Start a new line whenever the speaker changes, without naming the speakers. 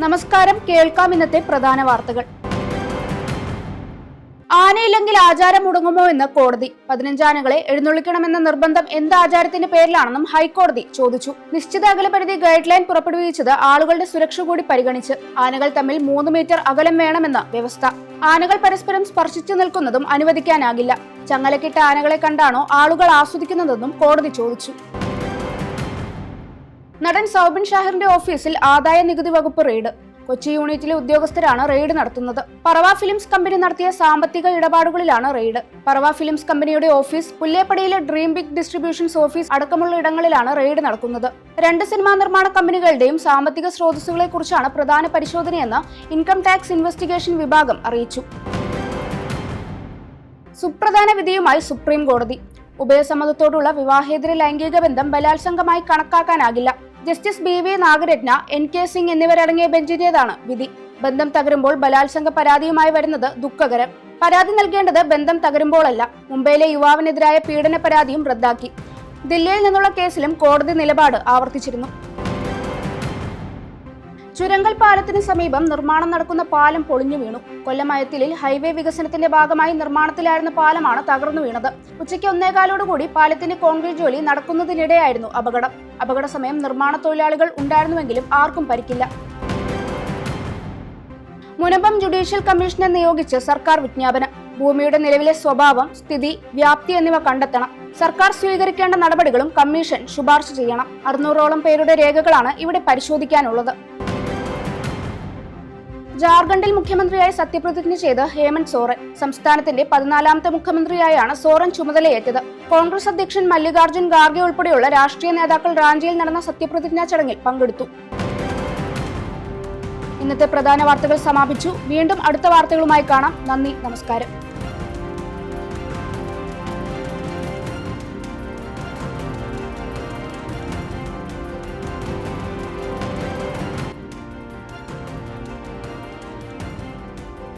നമസ്കാരം, കേൾക്കാം ഇന്നത്തെ പ്രധാന വാർത്തകൾ. ആനയില്ലെങ്കിൽ ആചാരം മുടങ്ങുമോ എന്ന് കോടതി. 15 ആനകളെ എഴുന്നള്ളിക്കണമെന്ന നിർബന്ധം എന്ത് ആചാരത്തിന്റെ പേരിലാണെന്നും ഹൈക്കോടതി ചോദിച്ചു. നിശ്ചിത അകലപരിധി ഗൈഡ് ലൈൻ പുറപ്പെടുവിച്ചത് ആളുകളുടെ സുരക്ഷ കൂടി പരിഗണിച്ച്. ആനകൾ തമ്മിൽ 3 മീറ്റർ അകലം വേണമെന്ന വ്യവസ്ഥ. ആനകൾ പരസ്പരം സ്പർശിച്ചു നിൽക്കുന്നതും അനുവദിക്കാനാകില്ല. ചങ്ങലക്കിട്ട ആനകളെ കണ്ടാണോ ആളുകൾ ആസ്വദിക്കുന്നതെന്നും കോടതി ചോദിച്ചു. നടൻ സൗബിൻ ഷാഹിറിന്റെ ഓഫീസിൽ ആദായ നികുതി വകുപ്പ് റെയ്ഡ്. കൊച്ചി യൂണിറ്റിലെ ഉദ്യോഗസ്ഥരാണ് റെയ്ഡ് നടത്തുന്നത്. പറവ ഫിലിംസ് കമ്പനി നടത്തിയ സാമ്പത്തിക ഇടപാടുകളിലാണ് റെയ്ഡ്. പറവ ഫിലിംസ് കമ്പനിയുടെ ഓഫീസ്, പുല്ലേപ്പടിയിലെ ഡ്രീം ബിഗ് ഡിസ്ട്രിബ്യൂഷൻസ് ഓഫീസ് അടക്കമുള്ള ഇടങ്ങളിലാണ് റെയ്ഡ് നടക്കുന്നത്. 2 സിനിമാ നിർമ്മാണ കമ്പനികളുടെയും സാമ്പത്തിക സ്രോതസ്സുകളെ കുറിച്ചാണ് പ്രധാന പരിശോധനയെന്ന് ഇൻകം ടാക്സ് ഇൻവെസ്റ്റിഗേഷൻ വിഭാഗം അറിയിച്ചു. സുപ്രധാന വിധിയുമായി സുപ്രീം കോടതി. ഉഭയസമ്മതത്തോടുള്ള വിവാഹേതര ലൈംഗിക ബന്ധം ബലാത്സംഗമായി കണക്കാക്കാനാകില്ല. Justice BV Nagarathna, NK Singh എന്നിവരടങ്ങിയ ബെഞ്ചിന്റേതാണ് വിധി. ബന്ധം തകരുമ്പോൾ ബലാത്സംഗ പരാതിയുമായി വരുന്നത് ദുഃഖകരം. പരാതി നൽകേണ്ടത് ബന്ധം തകരുമ്പോഴല്ല. മുംബൈയിലെ യുവാവിനെതിരായ പീഡന പരാതിയും റദ്ദാക്കി. ദില്ലിയിൽ നിന്നുള്ള കേസിലും കോടതി നിലപാട് ആവർത്തിച്ചിരുന്നു. ചുരങ്കൽ പാലത്തിന് സമീപം നിർമ്മാണം നടക്കുന്ന പാലം പൊളിഞ്ഞു വീണു. കൊല്ലം അയത്തിലിൽ ഹൈവേ വികസനത്തിന്റെ ഭാഗമായി നിർമ്മാണത്തിലായിരുന്ന പാലമാണ് തകർന്നു വീണത്. ഉച്ചയ്ക്ക് 1:15 പാലത്തിന്റെ കോൺക്രീറ്റ് ജോലി നടക്കുന്നതിനിടെയായിരുന്നു അപകടം. അപകട സമയം നിർമ്മാണ തൊഴിലാളികൾ ഉണ്ടായിരുന്നുവെങ്കിലും ആർക്കും പരിക്കില്ല. മുനമ്പം ജുഡീഷ്യൽ കമ്മീഷനെ നിയോഗിച്ച് സർക്കാർ വിജ്ഞാപനം. ഭൂമിയുടെ നിലവിലെ സ്വഭാവം, സ്ഥിതി, വ്യാപ്തി എന്നിവ കണ്ടെത്തണം. സർക്കാർ സ്വീകരിക്കേണ്ട നടപടികളും കമ്മീഷൻ ശുപാർശ ചെയ്യണം. 600ഓളം പേരുടെ രേഖകളാണ് ഇവിടെ പരിശോധിക്കാനുള്ളത്. ജാർഖണ്ഡിൽ മുഖ്യമന്ത്രിയായി സത്യപ്രതിജ്ഞ ചെയ്ത് ഹേമന്ത് സോറൻ. സംസ്ഥാനത്തിന്റെ 14ാമത്തെ മുഖ്യമന്ത്രിയായാണ് സോറൻ ചുമതലയേറ്റത്. കോൺഗ്രസ് അധ്യക്ഷൻ മല്ലികാർജ്ജുൻ ഖാർഗെ ഉൾപ്പെടെയുള്ള രാഷ്ട്രീയ നേതാക്കൾ റാഞ്ചിയിൽ നടന്ന സത്യപ്രതിജ്ഞാ ചടങ്ങിൽ പങ്കെടുത്തു. ഇന്നത്തെ പ്രധാന വാർത്തകൾ സമാപിച്ചു. വീണ്ടും അടുത്ത വാർത്തകളുമായി കാണാം. നന്ദി, നമസ്കാരം.